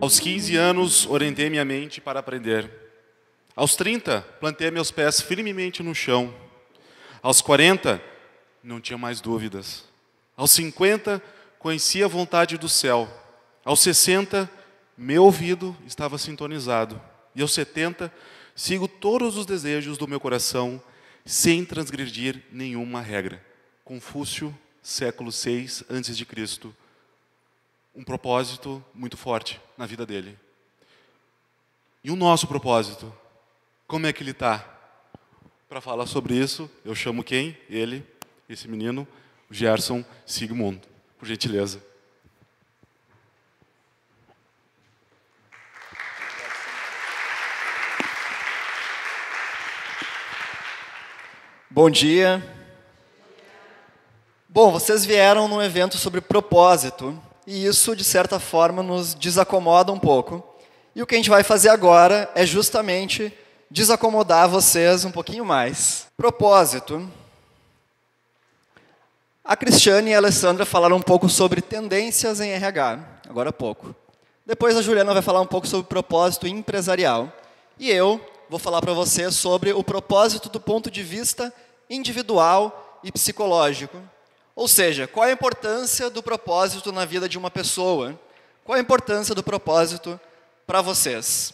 Aos 15 anos, orientei minha mente para aprender. Aos 30, plantei meus pés firmemente no chão. Aos 40, não tinha mais dúvidas. Aos 50, conheci a vontade do céu. Aos 60, meu ouvido estava sintonizado. E aos 70, sigo todos os desejos do meu coração, sem transgredir nenhuma regra. Confúcio, século VI a.C., um propósito muito forte na vida dele. E o nosso propósito, como é que ele está? Para falar sobre isso, eu chamo quem? Ele, esse menino, o Gerson Sigmund, por gentileza. Bom dia. Bom, vocês vieram num evento sobre propósito, e isso, de certa forma, nos desacomoda um pouco. E o que a gente vai fazer agora é justamente desacomodar vocês um pouquinho mais. Propósito. A Cristiane e a Alessandra falaram um pouco sobre tendências em RH, agora há pouco. Depois a Juliana vai falar um pouco sobre propósito empresarial. E eu vou falar para vocês sobre o propósito do ponto de vista individual e psicológico. Ou seja, qual a importância do propósito na vida de uma pessoa? Qual a importância do propósito para vocês?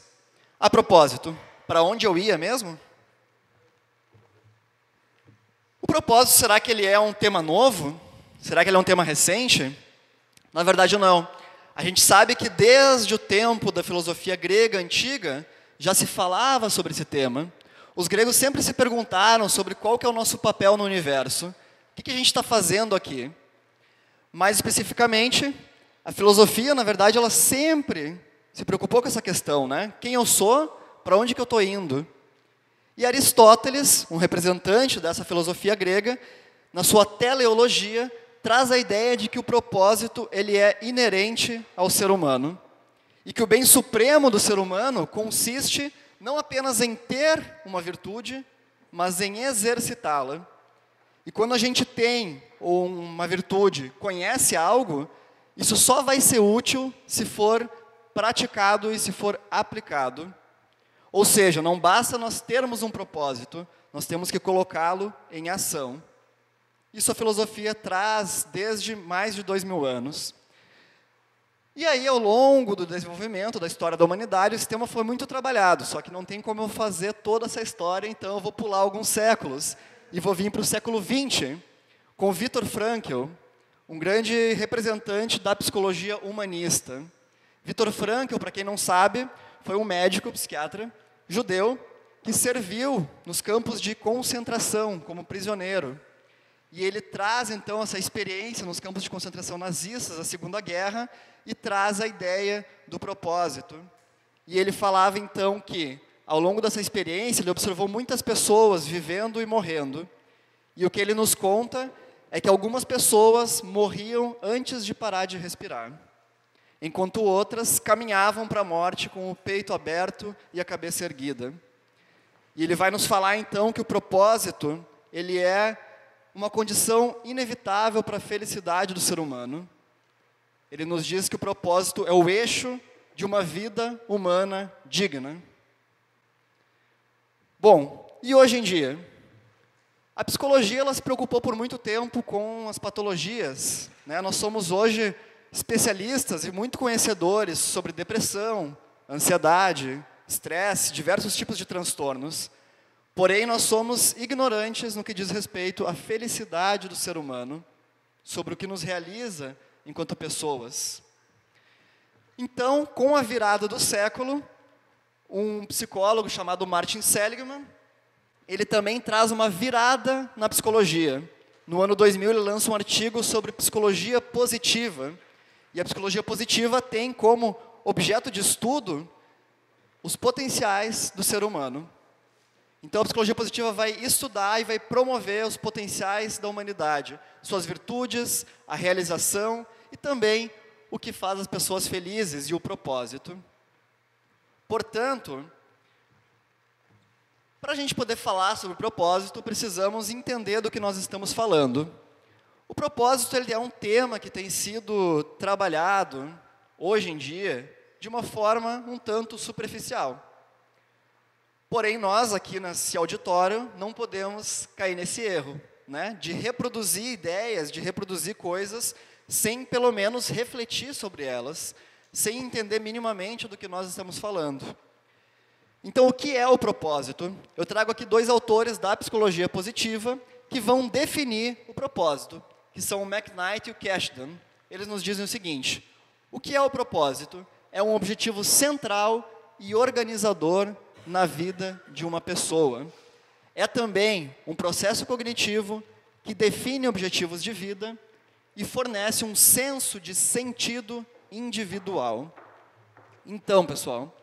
A propósito, para onde eu ia mesmo? O propósito, será que ele é um tema novo? Será que ele é um tema recente? Na verdade, não. A gente sabe que desde o tempo da filosofia grega antiga, já se falava sobre esse tema. Os gregos sempre se perguntaram sobre qual que é o nosso papel no universo. O que a gente está fazendo aqui? Mais especificamente, a filosofia, na verdade, ela sempre se preocupou com essa questão, né? Quem eu sou, para onde que eu estou indo? E Aristóteles, um representante dessa filosofia grega, na sua teleologia, traz a ideia de que o propósito ele é inerente ao ser humano. E que o bem supremo do ser humano consiste não apenas em ter uma virtude, mas em exercitá-la. E quando a gente tem uma virtude, conhece algo, isso só vai ser útil se for praticado e se for aplicado. Ou seja, não basta nós termos um propósito, nós temos que colocá-lo em ação. Isso a filosofia traz desde mais de 2000 anos. E aí, ao longo do desenvolvimento da história da humanidade, esse tema foi muito trabalhado, só que não tem como eu fazer toda essa história, então eu vou pular alguns séculos. E vou vir para o século XX, com Viktor Frankl, um grande representante da psicologia humanista. Viktor Frankl, para quem não sabe, foi um médico, psiquiatra, judeu, que serviu nos campos de concentração como prisioneiro. E ele traz, então, essa experiência nos campos de concentração nazistas, da Segunda Guerra, e traz a ideia do propósito. E ele falava, então, que ao longo dessa experiência, ele observou muitas pessoas vivendo e morrendo. E o que ele nos conta é que algumas pessoas morriam antes de parar de respirar, enquanto outras caminhavam para a morte com o peito aberto e a cabeça erguida. E ele vai nos falar, então, que o propósito, ele é uma condição inevitável para a felicidade do ser humano. Ele nos diz que o propósito é o eixo de uma vida humana digna. Bom, e hoje em dia? A psicologia ela se preocupou por muito tempo com as patologias, né? Nós somos hoje especialistas e muito conhecedores sobre depressão, ansiedade, estresse, diversos tipos de transtornos. Porém, nós somos ignorantes no que diz respeito à felicidade do ser humano, sobre o que nos realiza enquanto pessoas. Então, com a virada do século, um psicólogo chamado Martin Seligman, ele também traz uma virada na psicologia. No ano 2000, ele lança um artigo sobre psicologia positiva. E a psicologia positiva tem como objeto de estudo os potenciais do ser humano. Então, a psicologia positiva vai estudar e vai promover os potenciais da humanidade, suas virtudes, a realização e também o que faz as pessoas felizes e o propósito. Portanto, para a gente poder falar sobre propósito, precisamos entender do que nós estamos falando. O propósito ele é um tema que tem sido trabalhado, hoje em dia, de uma forma um tanto superficial. Porém, nós aqui nesse auditório não podemos cair nesse erro, né? De reproduzir ideias, de reproduzir coisas, sem pelo menos refletir sobre elas, sem entender minimamente do que nós estamos falando. Então, o que é o propósito? Eu trago aqui 2 autores da psicologia positiva que vão definir o propósito, que são o McKnight e o Cashdan. Eles nos dizem o seguinte: o que é o propósito? É um objetivo central e organizador na vida de uma pessoa. É também um processo cognitivo que define objetivos de vida e fornece um senso de sentido individual. Então, pessoal,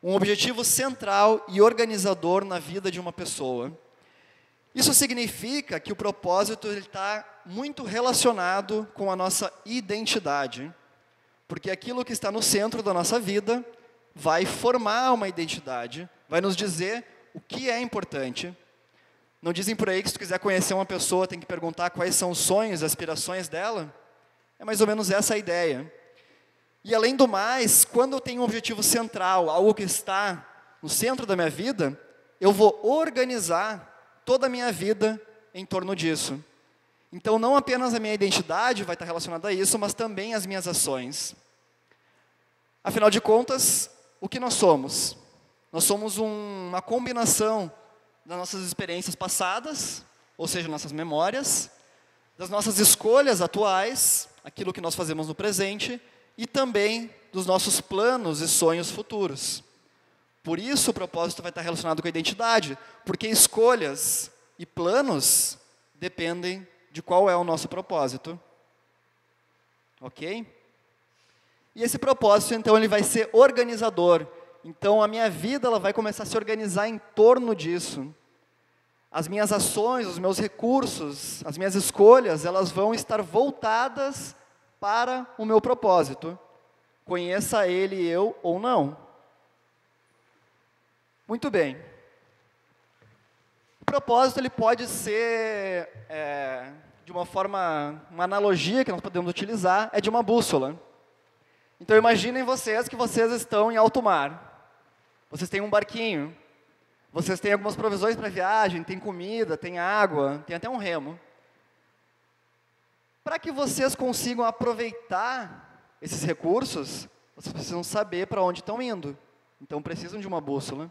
um objetivo central e organizador na vida de uma pessoa. Isso significa que o propósito está muito relacionado com a nossa identidade, porque aquilo que está no centro da nossa vida vai formar uma identidade, vai nos dizer o que é importante. Não dizem por aí que se tu quiser conhecer uma pessoa, tem que perguntar quais são os sonhos, as aspirações dela? É mais ou menos essa a ideia. E além do mais, quando eu tenho um objetivo central, algo que está no centro da minha vida, eu vou organizar toda a minha vida em torno disso. Então, não apenas a minha identidade vai estar relacionada a isso, mas também as minhas ações. Afinal de contas, o que nós somos? Nós somos uma combinação das nossas experiências passadas, ou seja, nossas memórias, das nossas escolhas atuais, aquilo que nós fazemos no presente, e também dos nossos planos e sonhos futuros. Por isso o propósito vai estar relacionado com a identidade, porque escolhas e planos dependem de qual é o nosso propósito. Ok? E esse propósito, então, ele vai ser organizador. Então, a minha vida ela vai começar a se organizar em torno disso. As minhas ações, os meus recursos, as minhas escolhas, elas vão estar voltadas para o meu propósito, conheça ele, eu ou não. Muito bem. O propósito ele pode ser, de uma forma, uma analogia que nós podemos utilizar, é de uma bússola. Então imaginem vocês que vocês estão em alto mar. Vocês têm um barquinho, vocês têm algumas provisões para a viagem, tem comida, tem água, tem até um remo. Para que vocês consigam aproveitar esses recursos, vocês precisam saber para onde estão indo. Então, precisam de uma bússola.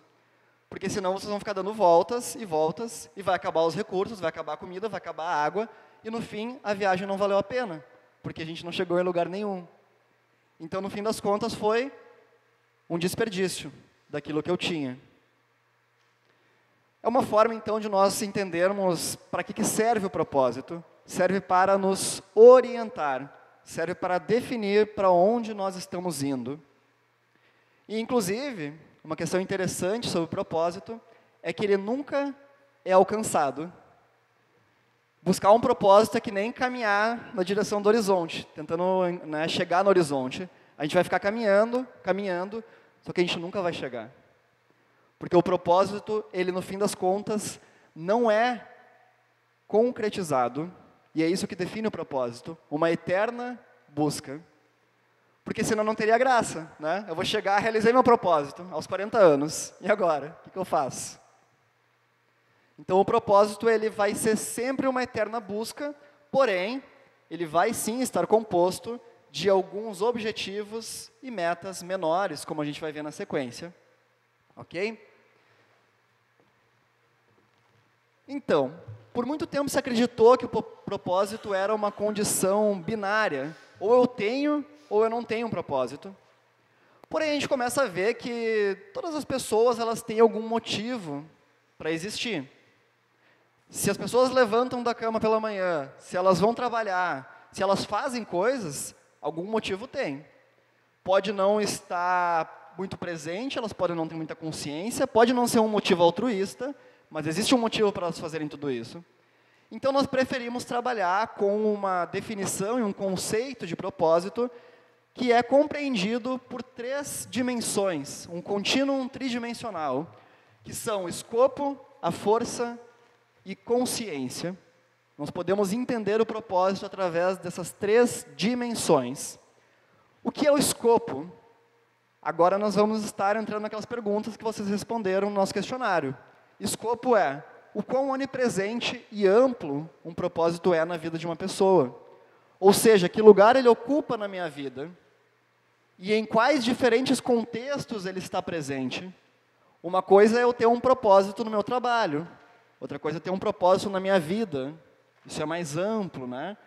Porque senão vocês vão ficar dando voltas, e vai acabar os recursos, vai acabar a comida, vai acabar a água, e no fim, a viagem não valeu a pena, porque a gente não chegou em lugar nenhum. Então, no fim das contas, foi um desperdício daquilo que eu tinha. É uma forma, então, de nós entendermos para que serve o propósito. Serve para nos orientar, serve para definir para onde nós estamos indo. E, inclusive, uma questão interessante sobre o propósito é que ele nunca é alcançado. Buscar um propósito é que nem caminhar na direção do horizonte, tentando, né, chegar no horizonte. A gente vai ficar caminhando, caminhando, só que a gente nunca vai chegar. Porque o propósito, ele no fim das contas, não é concretizado. E é isso que define o propósito, uma eterna busca. Porque senão não teria graça, né? Eu vou chegar, realizei meu propósito aos 40 anos, e agora? O que eu faço? Então o propósito ele vai ser sempre uma eterna busca, porém, ele vai sim estar composto de alguns objetivos e metas menores, como a gente vai ver na sequência. Ok? Então, por muito tempo se acreditou que o propósito era uma condição binária. Ou eu tenho, ou eu não tenho um propósito. Porém, a gente começa a ver que todas as pessoas elas têm algum motivo para existir. Se as pessoas levantam da cama pela manhã, se elas vão trabalhar, se elas fazem coisas, algum motivo tem. Pode não estar muito presente, elas podem não ter muita consciência, pode não ser um motivo altruísta, mas existe um motivo para elas fazerem tudo isso. Então, nós preferimos trabalhar com uma definição e um conceito de propósito que é compreendido por 3 dimensões, um contínuo tridimensional, que são o escopo, a força e consciência. Nós podemos entender o propósito através dessas 3 dimensões. O que é o escopo? Agora nós vamos estar entrando naquelas perguntas que vocês responderam no nosso questionário. Escopo é o quão onipresente e amplo um propósito é na vida de uma pessoa. Ou seja, que lugar ele ocupa na minha vida e em quais diferentes contextos ele está presente. Uma coisa é eu ter um propósito no meu trabalho, outra coisa é ter um propósito na minha vida. Isso é mais amplo, né?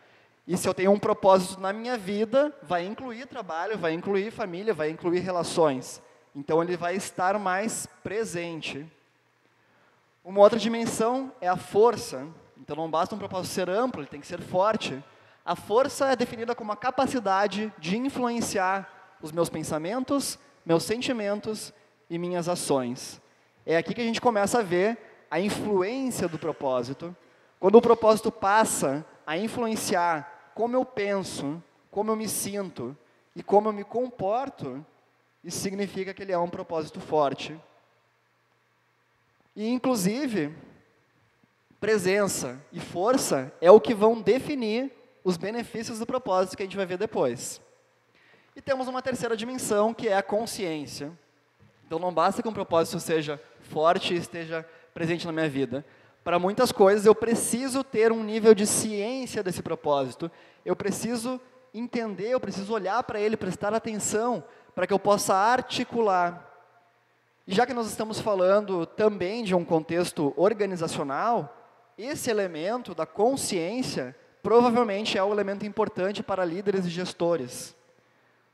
E se eu tenho um propósito na minha vida, vai incluir trabalho, vai incluir família, vai incluir relações. Então ele vai estar mais presente. Uma outra dimensão é a força. Então não basta um propósito ser amplo, ele tem que ser forte. A força é definida como a capacidade de influenciar os meus pensamentos, meus sentimentos e minhas ações. É aqui que a gente começa a ver a influência do propósito. Quando o propósito passa a influenciar como eu penso, como eu me sinto e como eu me comporto, isso significa que ele é um propósito forte. E, inclusive, presença e força é o que vão definir os benefícios do propósito que a gente vai ver depois. E temos uma terceira dimensão, que é a consciência. Então, não basta que um propósito seja forte e esteja presente na minha vida. Para muitas coisas, eu preciso ter um nível de ciência desse propósito. Eu preciso entender, eu preciso olhar para ele, prestar atenção, para que eu possa articular. E já que nós estamos falando também de um contexto organizacional, esse elemento da consciência provavelmente é o elemento importante para líderes e gestores.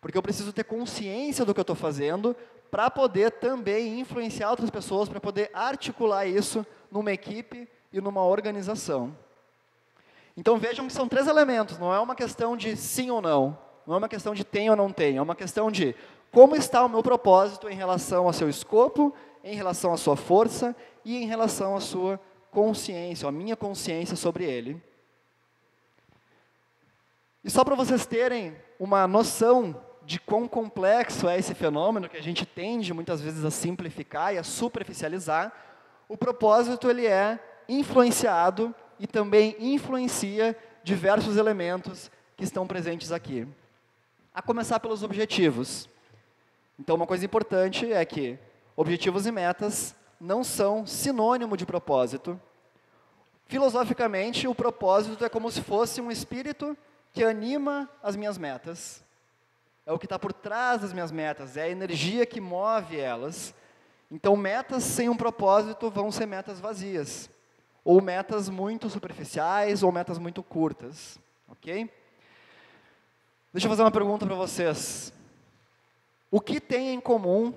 Porque eu preciso ter consciência do que eu estou fazendo para poder também influenciar outras pessoas, para poder articular isso numa equipe e numa organização. Então vejam que são 3 elementos, não é uma questão de sim ou não, não é uma questão de tem ou não tem, é uma questão de como está o meu propósito em relação ao seu escopo, em relação à sua força e em relação à sua consciência, à minha consciência sobre ele. E só para vocês terem uma noção de quão complexo é esse fenômeno, que a gente tende muitas vezes a simplificar e a superficializar, o propósito ele é influenciado e também influencia diversos elementos que estão presentes aqui. A começar pelos objetivos. Então, uma coisa importante é que objetivos e metas não são sinônimo de propósito. Filosoficamente, o propósito é como se fosse um espírito que anima as minhas metas. É o que está por trás das minhas metas, é a energia que move elas. Então, metas sem um propósito vão ser metas vazias, ou metas muito superficiais, ou metas muito curtas, ok? Deixa eu fazer uma pergunta para vocês. O que tem em comum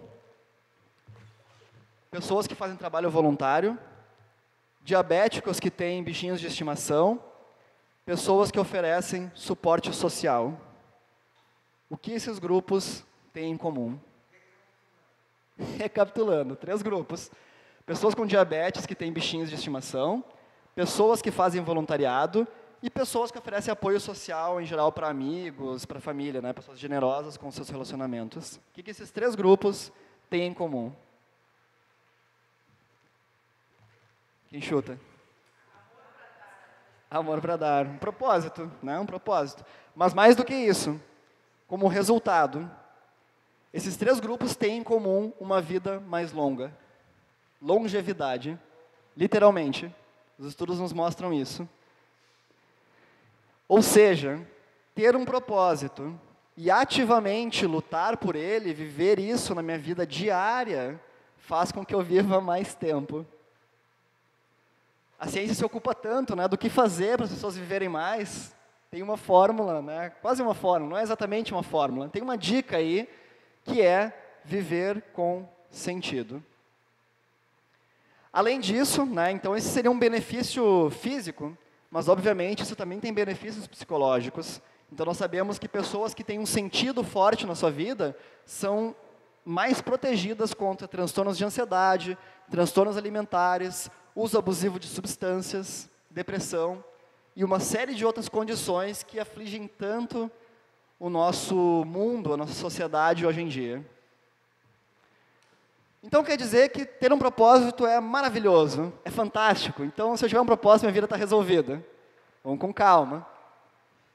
pessoas que fazem trabalho voluntário, diabéticos que têm bichinhos de estimação, pessoas que oferecem suporte social? O que esses grupos têm em comum? Recapitulando, 3 grupos. Pessoas com diabetes que têm bichinhos de estimação, pessoas que fazem voluntariado e pessoas que oferecem apoio social, em geral, para amigos, para a família, né? Pessoas generosas com seus relacionamentos. O que esses 3 grupos têm em comum? Quem chuta? Amor para dar. Um propósito, né? Um propósito. Mas mais do que isso, como resultado, esses 3 grupos têm em comum uma vida mais longa. Longevidade, literalmente. Os estudos nos mostram isso. Ou seja, ter um propósito e ativamente lutar por ele, viver isso na minha vida diária, faz com que eu viva mais tempo. A ciência se ocupa tanto, né, do que fazer para as pessoas viverem mais. Tem uma fórmula, né, quase uma fórmula, não é exatamente uma fórmula. Tem uma dica aí, que é viver com sentido. Além disso, né, então esse seria um benefício físico, mas obviamente isso também tem benefícios psicológicos. Então nós sabemos que pessoas que têm um sentido forte na sua vida são mais protegidas contra transtornos de ansiedade, transtornos alimentares, uso abusivo de substâncias, depressão e uma série de outras condições que afligem tanto o nosso mundo, a nossa sociedade hoje em dia. Então quer dizer que ter um propósito é maravilhoso, é fantástico. Então se eu tiver um propósito, minha vida está resolvida. Vamos com calma.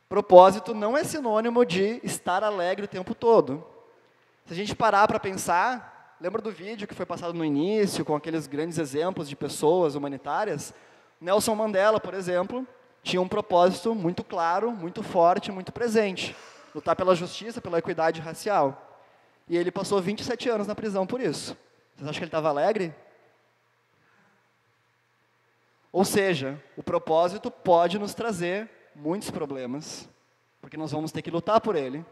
Propósito não é sinônimo de estar alegre o tempo todo. Se a gente parar para pensar, lembra do vídeo que foi passado no início, com aqueles grandes exemplos de pessoas humanitárias? Nelson Mandela, por exemplo, tinha um propósito muito claro, muito forte, muito presente. Lutar pela justiça, pela equidade racial. E ele passou 27 anos na prisão por isso. Vocês acham que ele estava alegre? Ou seja, o propósito pode nos trazer muitos problemas, porque nós vamos ter que lutar por ele.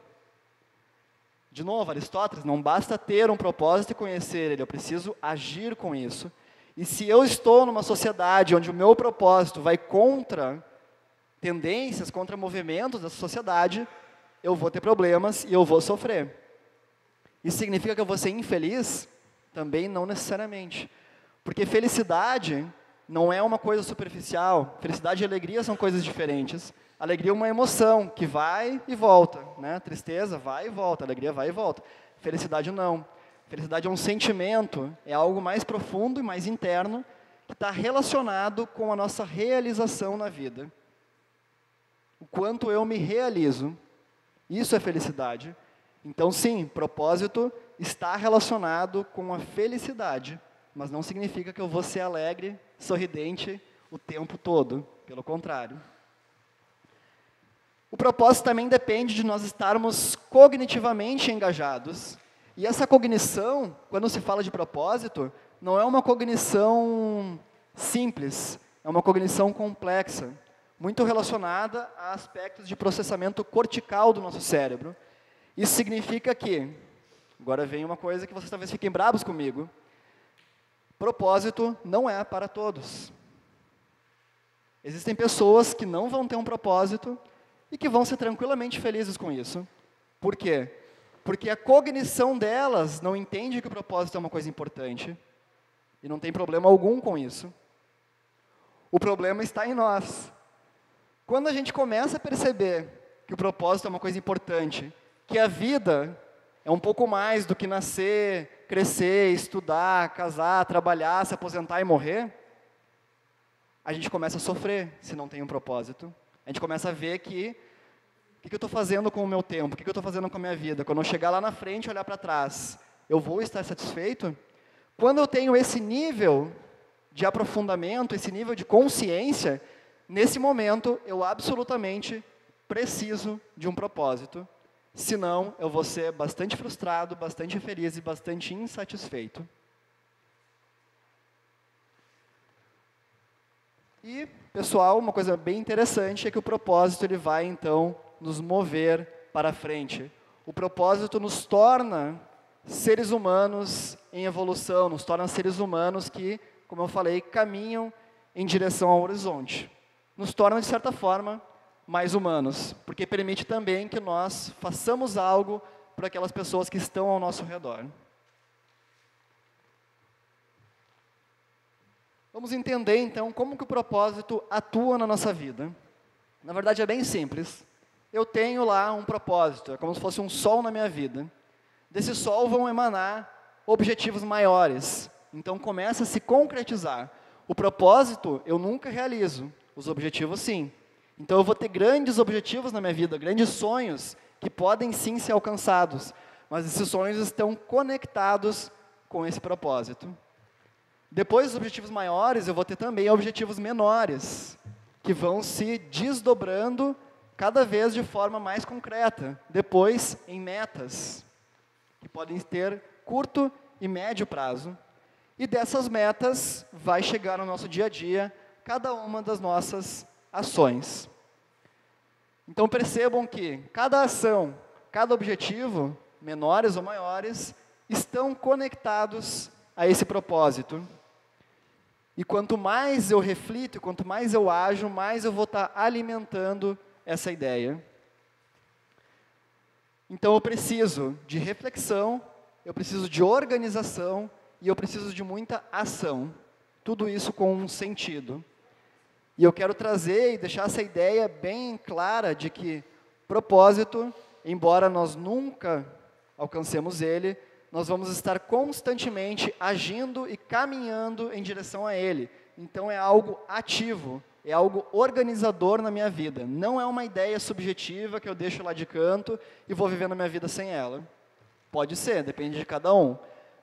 De novo, Aristóteles, não basta ter um propósito e conhecer ele, eu preciso agir com isso. E se eu estou numa sociedade onde o meu propósito vai contra tendências, contra movimentos da sociedade, eu vou ter problemas e eu vou sofrer. Isso significa que eu vou ser infeliz? Também não necessariamente. Porque felicidade não é uma coisa superficial. Felicidade e alegria são coisas diferentes. Alegria é uma emoção que vai e volta, né? Tristeza vai e volta, alegria vai e volta. Felicidade não. Felicidade é um sentimento, é algo mais profundo e mais interno, que está relacionado com a nossa realização na vida. O quanto eu me realizo, isso é felicidade. Então, sim, propósito está relacionado com a felicidade, mas não significa que eu vou ser alegre, sorridente o tempo todo, pelo contrário. O propósito também depende de nós estarmos cognitivamente engajados. E essa cognição, quando se fala de propósito, não é uma cognição simples, é uma cognição complexa, muito relacionada a aspectos de processamento cortical do nosso cérebro. Isso significa que, agora vem uma coisa que vocês talvez fiquem bravos comigo, propósito não é para todos. Existem pessoas que não vão ter um propósito e que vão ser tranquilamente felizes com isso. Por quê? Porque a cognição delas não entende que o propósito é uma coisa importante e não tem problema algum com isso. O problema está em nós. Quando a gente começa a perceber que o propósito é uma coisa importante, que a vida é um pouco mais do que nascer, crescer, estudar, casar, trabalhar, se aposentar e morrer, a gente começa a sofrer se não tem um propósito. A gente começa a ver que o que eu estou fazendo com o meu tempo, o que eu estou fazendo com a minha vida. Quando eu chegar lá na frente e olhar para trás, eu vou estar satisfeito? Quando eu tenho esse nível de aprofundamento, esse nível de consciência, nesse momento eu absolutamente preciso de um propósito. Senão, eu vou ser bastante frustrado, bastante infeliz e bastante insatisfeito. E, pessoal, uma coisa bem interessante é que o propósito ele vai, então, nos mover para frente. O propósito nos torna seres humanos em evolução, nos torna seres humanos que, como eu falei, caminham em direção ao horizonte. Nos torna, de certa forma, mais humanos, porque permite também que nós façamos algo para aquelas pessoas que estão ao nosso redor. Vamos entender, então, como que o propósito atua na nossa vida. Na verdade, é bem simples. Eu tenho lá um propósito, é como se fosse um sol na minha vida. Desse sol vão emanar objetivos maiores. Então, começa a se concretizar. O propósito eu nunca realizo, os objetivos sim. Então, eu vou ter grandes objetivos na minha vida, grandes sonhos, que podem sim ser alcançados. Mas esses sonhos estão conectados com esse propósito. Depois dos objetivos maiores, eu vou ter também objetivos menores, que vão se desdobrando cada vez de forma mais concreta. Depois, em metas, que podem ter curto e médio prazo. E dessas metas, vai chegar no nosso dia a dia, cada uma das nossas ações. Então, percebam que cada ação, cada objetivo, menores ou maiores, estão conectados a esse propósito. E quanto mais eu reflito, quanto mais eu ajo, mais eu vou estar alimentando essa ideia. Então eu preciso de reflexão, eu preciso de organização e eu preciso de muita ação. Tudo isso com um sentido. E eu quero trazer e deixar essa ideia bem clara de que propósito, embora nós nunca alcancemos ele, nós vamos estar constantemente agindo e caminhando em direção a ele. Então é algo ativo, é algo organizador na minha vida. Não é uma ideia subjetiva que eu deixo lá de canto e vou vivendo a minha vida sem ela. Pode ser, depende de cada um.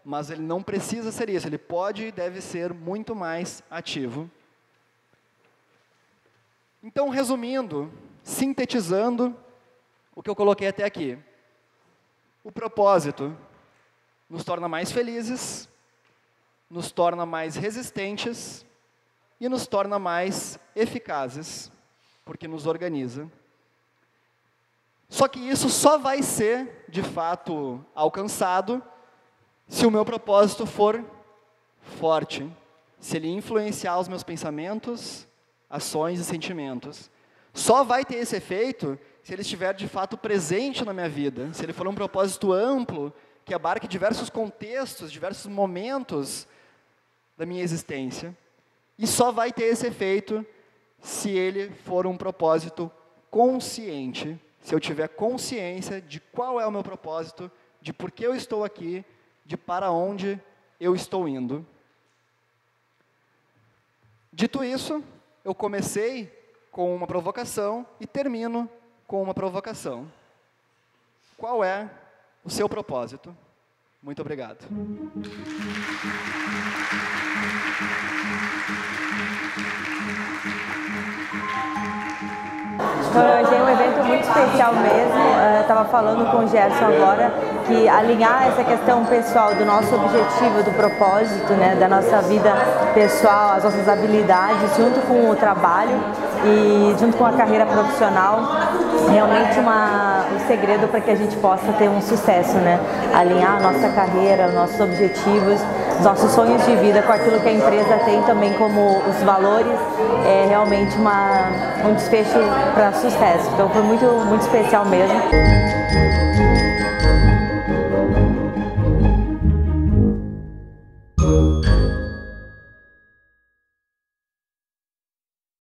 Mas ele não precisa ser isso. Ele pode e deve ser muito mais ativo. Então, resumindo, sintetizando o que eu coloquei até aqui. O propósito nos torna mais felizes, nos torna mais resistentes e nos torna mais eficazes, porque nos organiza. Só que isso só vai ser, de fato, alcançado se o meu propósito for forte, se ele influenciar os meus pensamentos, ações e sentimentos. Só vai ter esse efeito se ele estiver, de fato, presente na minha vida, se ele for um propósito amplo, que abarque diversos contextos, diversos momentos da minha existência. E só vai ter esse efeito se ele for um propósito consciente, se eu tiver consciência de qual é o meu propósito, de por que eu estou aqui, de para onde eu estou indo. Dito isso, eu comecei com uma provocação e termino com uma provocação. Qual é o seu propósito? Muito obrigado. Então, hoje é um evento muito especial mesmo. Estava falando com o Gerson agora que alinhar essa questão pessoal do nosso objetivo, do propósito, né, da nossa vida pessoal, as nossas habilidades, junto com o trabalho e junto com a carreira profissional, realmente o segredo para que a gente possa ter um sucesso, né? Alinhar a nossa carreira, os nossos objetivos, os nossos sonhos de vida com aquilo que a empresa tem também como os valores, é realmente um desfecho para sucesso. Então foi muito especial mesmo.